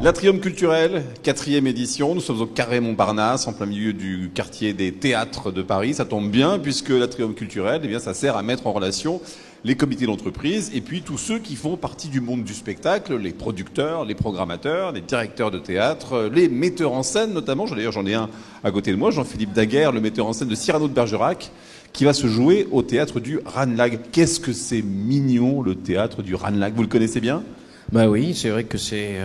L'Atrium culturel, 4e édition. Nous sommes au Carré Montparnasse, en plein milieu du quartier des théâtres de Paris. Ça tombe bien, puisque l'Atrium culturel, eh bien, ça sert à mettre en relation les comités d'entreprise et puis tous ceux qui font partie du monde du spectacle, les producteurs, les programmateurs, les directeurs de théâtre, les metteurs en scène notamment. D'ailleurs, j'en ai un à côté de moi, Jean-Philippe Daguerre, le metteur en scène de Cyrano de Bergerac, qui va se jouer au théâtre du Ranelagh. Qu'est-ce que c'est mignon, le théâtre du Ranelagh. Vous le connaissez bien ? Bah oui, c'est vrai que c'est...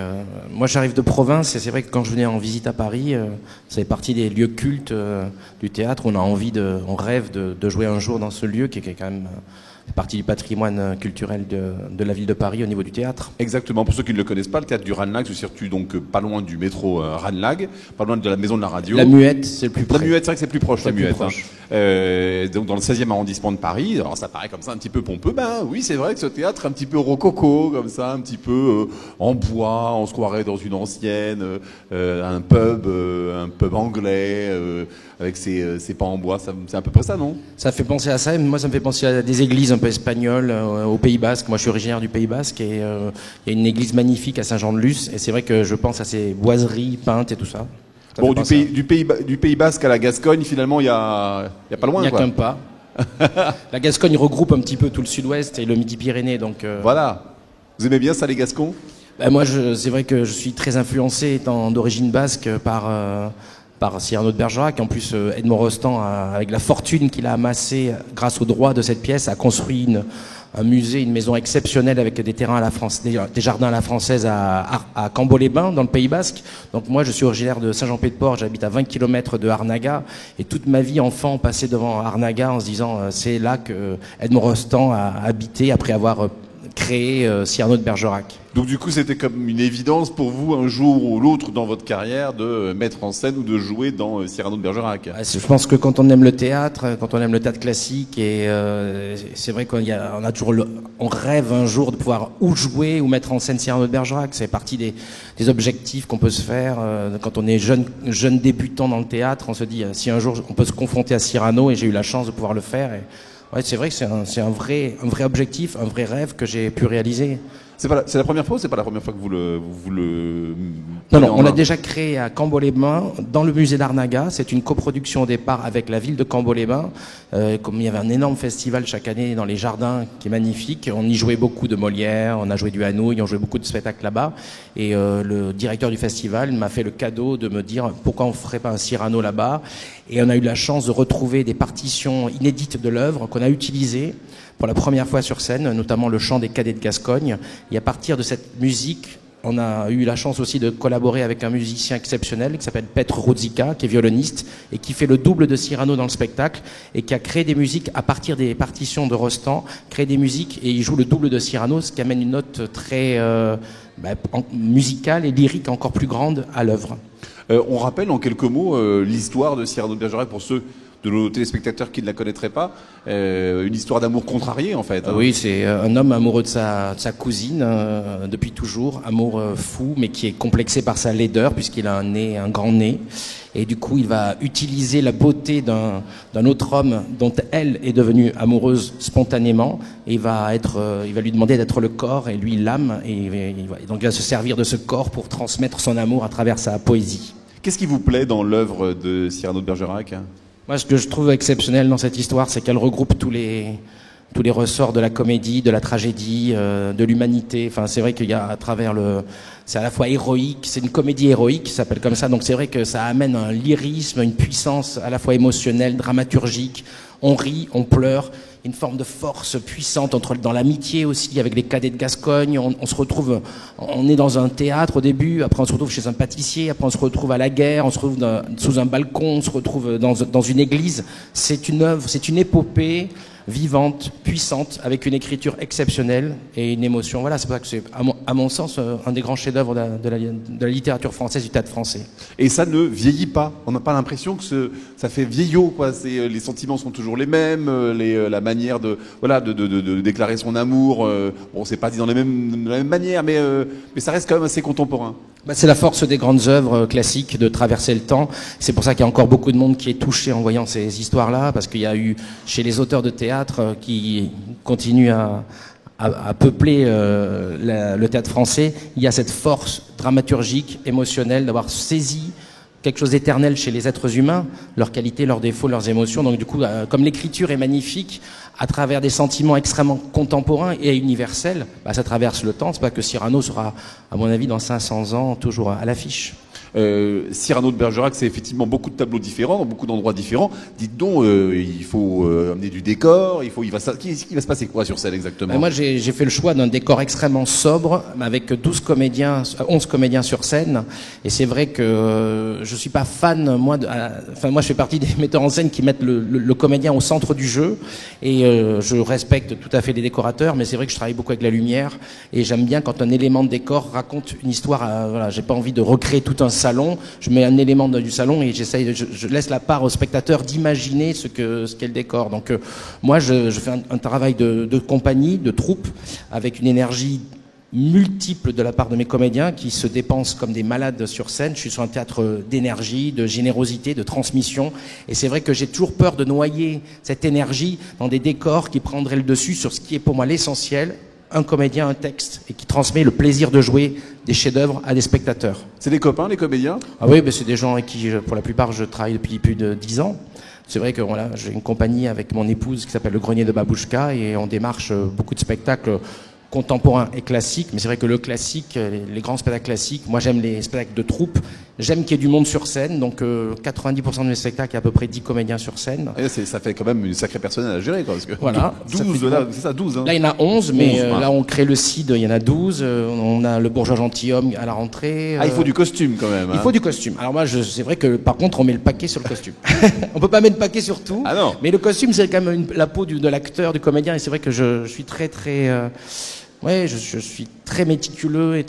Moi, j'arrive de province et c'est vrai que quand je venais en visite à Paris, ça fait partie des lieux cultes du théâtre. On rêve de jouer un jour dans ce lieu qui est quand même partie du patrimoine culturel de la ville de Paris au niveau du théâtre. Exactement. Pour ceux qui ne le connaissent pas, le théâtre du Ranelagh se situe donc pas loin du métro Ranelagh, pas loin de la maison de la radio. La Muette, c'est le plus proche. La Muette, c'est vrai que c'est plus proche, la Muette. Proche. Donc dans le 16e arrondissement de Paris. Alors ça paraît comme ça un petit peu pompeux. Ben oui, c'est vrai que ce théâtre un petit peu rococo, comme ça, un petit peu en bois. On se croirait dans une ancienne, un pub anglais avec ses pans en bois. C'est à peu près ça, non ? Ça fait penser à ça. Moi, ça me fait penser à des églises un peu espagnoles au Pays Basque. Moi, je suis originaire du Pays Basque et il y a une église magnifique à Saint-Jean-de-Luz. Et c'est vrai que je pense à ces boiseries peintes et tout ça. Bon, du Pays Basque à la Gascogne, finalement, il y a pas loin. Il n'y a qu'un pas. La Gascogne regroupe un petit peu tout le sud-ouest et le Midi-Pyrénées. Donc, Voilà. Vous aimez bien ça, les Gascons ? Ben moi, c'est vrai que je suis très influencé, étant d'origine basque, par Cyrano de Bergerac. En plus, Edmond Rostand, avec la fortune qu'il a amassée grâce aux droits de cette pièce, a construit un musée, une maison exceptionnelle avec des terrains à la des jardins à la française à Cambo-les-Bains, dans le Pays Basque. Donc moi, je suis originaire de Saint-Jean-Pied-de-Port, j'habite à 20 km de Arnaga, et toute ma vie, enfant, passée devant Arnaga en se disant, c'est là que Edmond Rostand a habité après avoir créé Cyrano de Bergerac. Donc du coup, c'était comme une évidence pour vous, un jour ou l'autre dans votre carrière, de mettre en scène ou de jouer dans Cyrano de Bergerac. Je pense que quand on aime le théâtre, classique, et c'est vrai on rêve un jour de pouvoir ou jouer ou mettre en scène Cyrano de Bergerac. C'est partie des objectifs qu'on peut se faire quand on est jeune débutant dans le théâtre. On se dit si un jour on peut se confronter à Cyrano, et j'ai eu la chance de pouvoir le faire. Ouais, c'est vrai que c'est un vrai objectif, un vrai rêve que j'ai pu réaliser. C'est la première fois ou c'est pas la première fois que vous le Non, on l'a déjà créé à Cambo-les-Bains, dans le musée d'Arnaga. C'est une coproduction au départ avec la ville de Cambo-les-Bains. Comme il y avait un énorme festival chaque année dans les jardins qui est magnifique, on y jouait beaucoup de Molière, on a joué du Hanouille, on jouait beaucoup de spectacles là-bas. Et le directeur du festival m'a fait le cadeau de me dire pourquoi on ferait pas un Cyrano là-bas. Et on a eu la chance de retrouver des partitions inédites de l'œuvre qu'on a utilisées pour la première fois sur scène, notamment le chant des Cadets de Gascogne. Et à partir de cette musique, on a eu la chance aussi de collaborer avec un musicien exceptionnel qui s'appelle Petr Ruzicka, qui est violoniste et qui fait le double de Cyrano dans le spectacle et qui a créé des musiques à partir des partitions de Rostand, créé des musiques et il joue le double de Cyrano, ce qui amène une note très musicale et lyrique encore plus grande à l'œuvre. On rappelle en quelques mots l'histoire de Cyrano de Bergerac pour ceux de nos téléspectateurs qui ne la connaîtraient pas, une histoire d'amour contrarié en fait. Oui, c'est un homme amoureux de sa cousine depuis toujours, amour fou, mais qui est complexé par sa laideur puisqu'il a un grand nez. Et du coup, il va utiliser la beauté d'un autre homme dont elle est devenue amoureuse spontanément. Et il va lui demander d'être le corps et lui l'âme. Donc il va se servir de ce corps pour transmettre son amour à travers sa poésie. Qu'est-ce qui vous plaît dans l'œuvre de Cyrano de Bergerac ? Moi, ce que je trouve exceptionnel dans cette histoire, c'est qu'elle regroupe tous les ressorts de la comédie, de la tragédie, de l'humanité. Enfin, c'est vrai qu'il y a à travers c'est à la fois héroïque, c'est une comédie héroïque qui s'appelle comme ça. Donc c'est vrai que ça amène un lyrisme, une puissance à la fois émotionnelle, dramaturgique. On rit, on pleure, une forme de force puissante dans l'amitié aussi avec les Cadets de Gascogne. On se retrouve, on est dans un théâtre au début, après on se retrouve chez un pâtissier, après on se retrouve à la guerre, on se retrouve sous un balcon, on se retrouve dans une église. C'est une œuvre, c'est une épopée vivante, puissante, avec une écriture exceptionnelle et une émotion. Voilà, c'est pour ça que c'est, à mon sens, un des grands chefs-d'œuvre de la littérature française, du théâtre français. Et ça ne vieillit pas. On n'a pas l'impression que ça fait vieillot, quoi. Les sentiments sont toujours les mêmes, la manière de déclarer son amour. Bon, c'est pas dit de la même manière, mais ça reste quand même assez contemporain. C'est la force des grandes œuvres classiques de traverser le temps. C'est pour ça qu'il y a encore beaucoup de monde qui est touché en voyant ces histoires-là, parce qu'il y a eu chez les auteurs de théâtre qui continuent à peupler le théâtre français, il y a cette force dramaturgique, émotionnelle, d'avoir saisi quelque chose d'éternel chez les êtres humains, leurs qualités, leurs défauts, leurs émotions. Donc du coup, comme l'écriture est magnifique, à travers des sentiments extrêmement contemporains et universels, ça traverse le temps. C'est pas que Cyrano sera, à mon avis, dans 500 ans, toujours à l'affiche. Cyrano de Bergerac, c'est effectivement beaucoup de tableaux différents, dans beaucoup d'endroits différents. Dites donc, il faut amener du décor, il va se passer quoi sur scène exactement? Moi, j'ai fait le choix d'un décor extrêmement sobre, avec 11 comédiens sur scène. Et c'est vrai que je suis pas fan, moi, je fais partie des metteurs en scène qui mettent le comédien au centre du jeu. Et je respecte tout à fait les décorateurs, mais c'est vrai que je travaille beaucoup avec la lumière. Et j'aime bien quand un élément de décor raconte une histoire. Voilà, j'ai pas envie de recréer tout un salon, je mets un élément du salon et je laisse la part au spectateur d'imaginer ce qu'est le décor. Donc moi je fais un travail de compagnie, de troupe, avec une énergie multiple de la part de mes comédiens qui se dépensent comme des malades sur scène. Je suis sur un théâtre d'énergie, de générosité, de transmission, et c'est vrai que j'ai toujours peur de noyer cette énergie dans des décors qui prendraient le dessus sur ce qui est pour moi l'essentiel: un comédien, un texte, et qui transmet le plaisir de jouer des chefs-d'œuvre à des spectateurs. C'est des copains, les comédiens? Ah oui, c'est des gens avec qui, pour la plupart, je travaille depuis plus de 10 ans. C'est vrai que voilà, j'ai une compagnie avec mon épouse qui s'appelle Le Grenier de Babouchka, et on démarche beaucoup de spectacles contemporains et classiques. Mais c'est vrai que le classique, les grands spectacles classiques, moi j'aime les spectacles de troupe, j'aime qu'il y ait du monde sur scène. Donc 90% de mes spectacles, il y a à peu près 10 comédiens sur scène. Et ça fait quand même une sacrée personnel à gérer, quoi, parce que voilà, 12, là, c'est ça, 12. Hein. Là, il y en a 11, mais là, on crée le CID, il y en a 12. On a le bourgeois gentilhomme à la rentrée. Il faut du costume quand même. Il faut du costume. Alors moi, c'est vrai que par contre, on met le paquet sur le costume. On peut pas mettre le paquet sur tout. Ah non. Mais le costume, c'est quand même la peau de l'acteur, du comédien. Et c'est vrai que je suis très... je suis très méticuleux et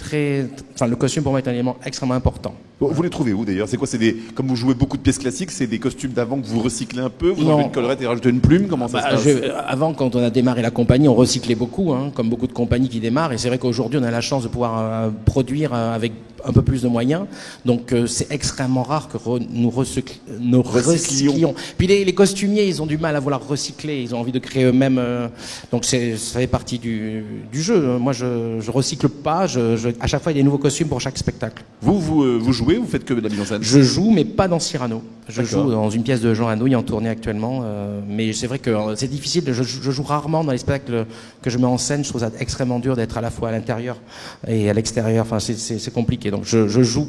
le costume pour moi est un élément extrêmement important. Vous les trouvez où d'ailleurs? C'est quoi? comme vous jouez beaucoup de pièces classiques, c'est des costumes d'avant que vous recyclez un peu, vous enlevez une collerette et rajoutez une plume? Comment ça se passe? Avant, quand on a démarré la compagnie, on recyclait beaucoup, comme beaucoup de compagnies qui démarrent. Et c'est vrai qu'aujourd'hui, on a la chance de pouvoir produire avec un peu plus de moyens. Donc c'est extrêmement rare que nous recyclions. Puis les costumiers, ils ont du mal à vouloir recycler. Ils ont envie de créer eux-mêmes. Donc ça fait partie du jeu. Moi, je recycle pas. À chaque fois, il y a des nouveaux costumes pour chaque spectacle. Vous jouez? Vous faites que de la mise en scène? Je joue, mais pas dans Cyrano. Je joue dans une pièce de Jean Anouilh en tournée actuellement. Mais c'est vrai que c'est difficile. Je joue rarement dans les spectacles que je mets en scène. Je trouve ça extrêmement dur d'être à la fois à l'intérieur et à l'extérieur. Enfin, c'est compliqué. Donc je joue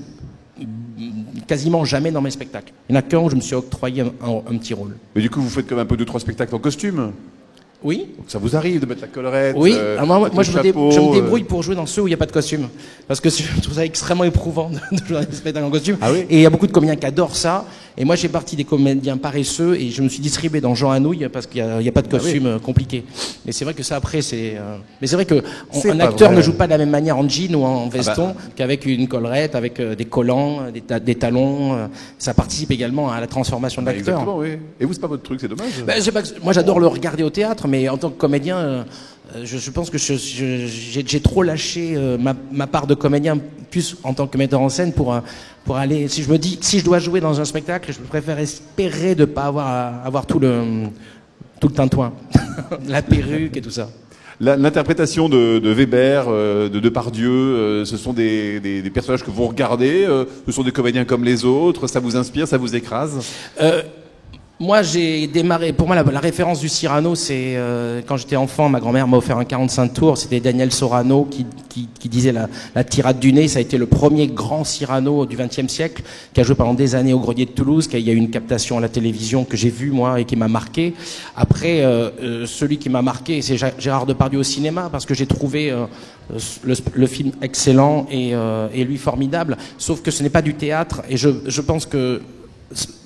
quasiment jamais dans mes spectacles. Il n'y en a qu'un où je me suis octroyé un petit rôle. Mais du coup, vous faites quand même un peu 2-3 spectacles en costume? Oui. Donc ça vous arrive de mettre la collerette? Oui. Moi, je me débrouille pour jouer dans ceux où il n'y a pas de costume. Parce que je trouve ça extrêmement éprouvant de jouer dans des spectacles en costume. Ah oui. Et il y a beaucoup de comédiens qui adorent ça. Et moi, j'ai partie des comédiens paresseux et je me suis distribué dans Jean Anouilh parce qu'il n'y a pas de costume compliqué. Mais c'est vrai que ça, après, c'est... Mais c'est vrai qu'un acteur ne joue pas de la même manière en jean ou en veston qu'avec une collerette, avec des collants, des talons. Ça participe également à la transformation de l'acteur. Exactement, oui. Et vous, c'est pas votre truc, c'est dommage. Moi, j'adore le regarder au théâtre, mais en tant que comédien... je pense que j'ai trop lâché ma part de comédien, plus en tant que metteur en scène, pour aller. Si je me dis, si je dois jouer dans un spectacle, je préfère espérer de pas avoir tout le tintouin, la perruque et tout ça. L'interprétation de Weber, de Depardieu, ce sont des personnages que vous regardez, ce sont des comédiens comme les autres, ça vous inspire, ça vous écrase? Moi, j'ai démarré. Pour moi, la référence du Cyrano, c'est quand j'étais enfant, ma grand-mère m'a offert un 45 tours. C'était Daniel Sorano qui disait la tirade du nez. Ça a été le premier grand Cyrano du XXe siècle, qui a joué pendant des années au Grenier de Toulouse. Il y a eu une captation à la télévision que j'ai vue moi et qui m'a marqué. Après, celui qui m'a marqué, c'est Gérard Depardieu au cinéma, parce que j'ai trouvé le film excellent et lui formidable. Sauf que ce n'est pas du théâtre, et je pense que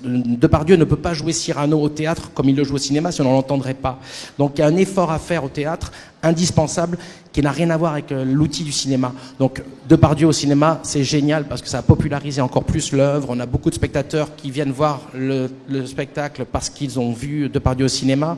Depardieu ne peut pas jouer Cyrano au théâtre comme il le joue au cinéma, sinon on ne l'entendrait pas. Donc il y a un effort à faire au théâtre, indispensable, qui n'a rien à voir avec l'outil du cinéma. Donc Depardieu au cinéma, c'est génial parce que ça a popularisé encore plus l'œuvre. On a beaucoup de spectateurs qui viennent voir le spectacle parce qu'ils ont vu Depardieu au cinéma.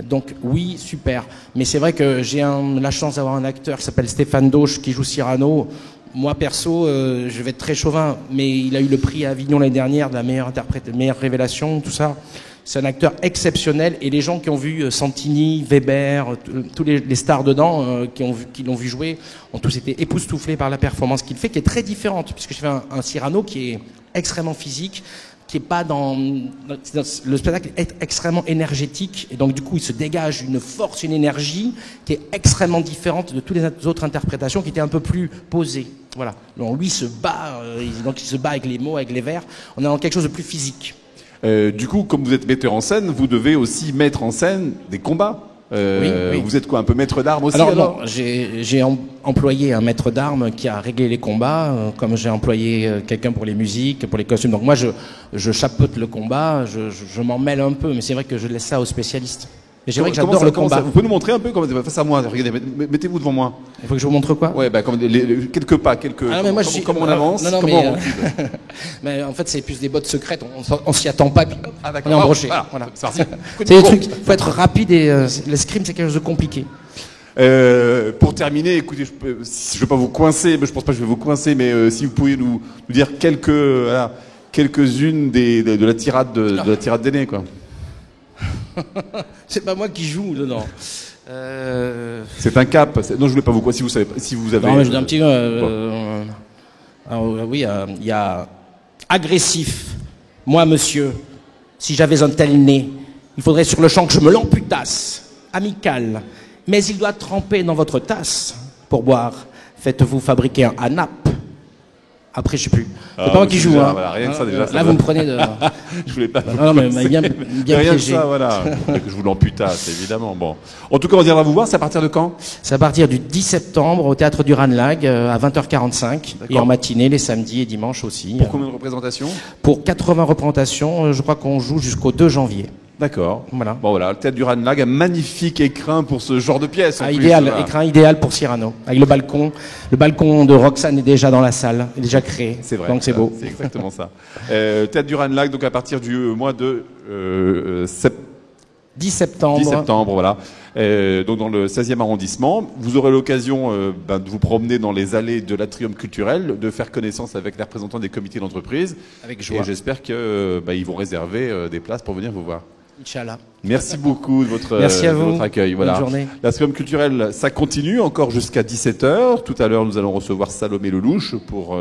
Donc oui, super. Mais c'est vrai que j'ai la chance d'avoir un acteur qui s'appelle Stéphane Dauch qui joue Cyrano. Moi, perso, je vais être très chauvin, mais il a eu le prix à Avignon l'année dernière de la meilleure interprète, meilleure révélation, tout ça. C'est un acteur exceptionnel et les gens qui ont vu Santini, Weber, tous les stars dedans qui l'ont vu jouer ont tous été époustouflés par la performance qu'il fait, qui est très différente puisque je fais un Cyrano qui est extrêmement physique, qui est pas le spectacle est extrêmement énergétique et donc du coup il se dégage une force, une énergie qui est extrêmement différente de toutes les autres interprétations qui étaient un peu plus posées. Voilà. Donc lui se bat, donc il se bat avec les mots, avec les vers. On est dans quelque chose de plus physique. Du coup, comme vous êtes metteur en scène, vous devez aussi mettre en scène des combats. Oui. Vous êtes quoi, un peu maître d'armes aussi? Alors non, j'ai employé un maître d'armes qui a réglé les combats, comme j'ai employé quelqu'un pour les musiques, pour les costumes. Donc moi, je chapeaute le combat, je m'en mêle un peu, mais c'est vrai que je laisse ça aux spécialistes. Et c'est vrai que j'adore le combat. Vous pouvez nous montrer un peu comment face à moi? Regardez, mettez-vous devant moi. Il faut que je vous montre quoi? Ouais, bah comme quelques pas, comment on avance, comment on recule. Mais en fait, c'est plus des bottes secrètes. On s'y attend pas. Puis, on est embroché. Voilà. C'est parti. C'est des trucs. Il faut être rapide et l'escrime, c'est quelque chose de compliqué. Pour terminer, écoutez, je vais pas vous coincer, mais je pense pas que je vais vous coincer, mais si vous pouviez nous dire quelques-unes de la tirade de la tirade d'aîné, quoi. C'est pas moi qui joue dedans. C'est un cap. Non, je voulais pas vous quoi. Si vous avez. Non, mais je dis un petit. Alors, oui, il y a agressif. Moi, monsieur, si j'avais un tel nez, il faudrait sur le champ que je me l'amputasse. Amical. Mais il doit tremper dans votre tasse pour boire. Faites-vous fabriquer un ANAP. Après, je sais plus. C'est pas moi qui joue. Hein. Voilà, rien que ça déjà. Là, vous me prenez de. Je voulais pas. Non, mais bien rien piégé. Que ça, voilà. Que je vous l'amputasse, évidemment. Bon. En tout cas, on viendra vous voir. C'est à partir de quand? C'est à partir du 10 septembre au théâtre du Ranelagh à 20h45 et en matinée les samedis et dimanches aussi. Pour combien de représentations? Pour 80 représentations. Je crois qu'on joue jusqu'au 2 janvier. D'accord. Voilà. Bon voilà, le théâtre du Ranelagh, un magnifique écrin pour ce genre de pièce. Idéal, voilà. Écrin idéal pour Cyrano. Avec le balcon. Le balcon de Roxane est déjà dans la salle, est déjà créé. C'est vrai. Donc c'est beau. C'est exactement ça. Théâtre du Ranelagh, donc à partir du mois de 10 septembre. 10 septembre, voilà. Donc dans le 16e arrondissement, vous aurez l'occasion de vous promener dans les allées de l'Atrium culturel, de faire connaissance avec les représentants des comités d'entreprise. Avec joie. Et j'espère que ils vont réserver des places pour venir vous voir. Inch'Allah. Merci beaucoup de votre accueil. Voilà. Bonne journée. L'Atrium culturel, ça continue encore jusqu'à 17h. Tout à l'heure, nous allons recevoir Salomé Lelouch pour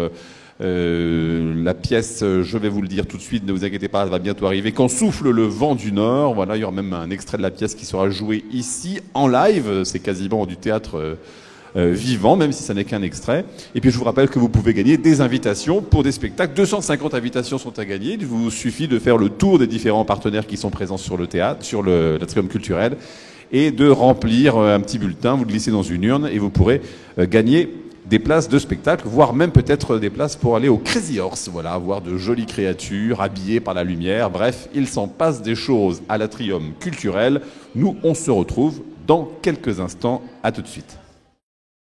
la pièce, je vais vous le dire tout de suite, ne vous inquiétez pas, elle va bientôt arriver. Quand souffle le vent du Nord, voilà, il y aura même un extrait de la pièce qui sera joué ici en live. C'est quasiment du théâtre vivant, même si ça n'est qu'un extrait. Et puis je vous rappelle que vous pouvez gagner des invitations pour des spectacles. 250 invitations sont à gagner. Il vous suffit de faire le tour des différents partenaires qui sont présents sur le théâtre, sur l'Atrium culturel, et de remplir un petit bulletin. Vous le glissez dans une urne et vous pourrez gagner des places de spectacle, voire même peut-être des places pour aller au Crazy Horse, voilà, voir de jolies créatures habillées par la lumière. Bref, il s'en passe des choses à l'Atrium culturel. Nous, on se retrouve dans quelques instants. À tout de suite.